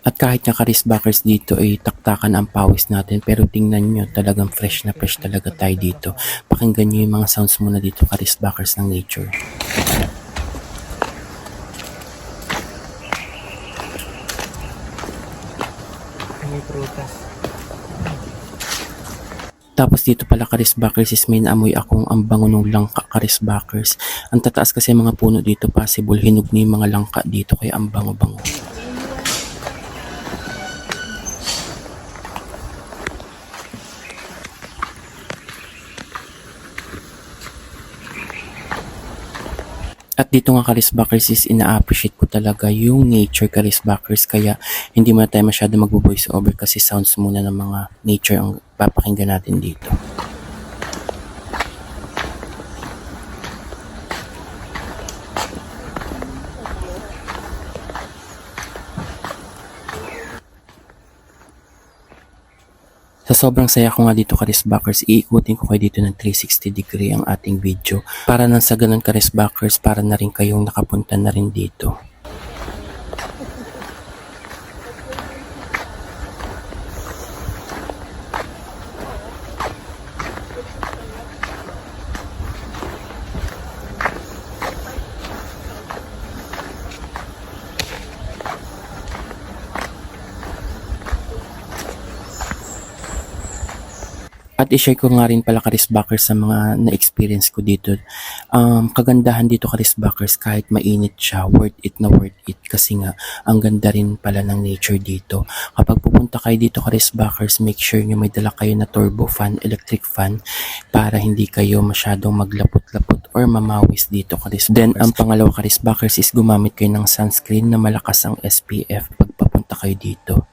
At kahit nga karisbackers dito ay taktakan ang pawis natin, pero tingnan nyo, talagang fresh na fresh talaga tayo dito. Pakinggan nyo yung mga sounds muna dito karisbackers ng nature. May prutas. Tapos dito pala karisbackers is may naamoy akong ang bango ng langka karisbackers. Ang tataas kasi mga puno dito, possible hinog na yung mga langka dito kaya ang bango-bango. At dito nga karisbackers is ina-appreciate ko talaga yung nature karisbackers, kaya hindi muna tayo masyado magbo-voice over kasi sounds muna ng mga nature ang papakinggan natin dito. Sa sobrang saya ko nga dito karisbackers, iikutin ko kayo dito ng 360 degree ang ating video para nang sa ganun karisbackers, para na rin kayong nakapunta na rin dito. At i-share ko nga rin pala karisbackers sa mga na-experience ko dito. Kagandahan dito karisbackers, kahit mainit siya, worth it na worth it kasi nga ang ganda rin pala ng nature dito. Kapag pupunta kayo dito karisbackers, make sure nyo may dala kayo na turbo fan, electric fan para hindi kayo masyadong maglapot-lapot or mamawis dito karisbackers. Then ang pangalawa karisbackers is gumamit kayo ng sunscreen na malakas ang SPF pag papunta kayo dito.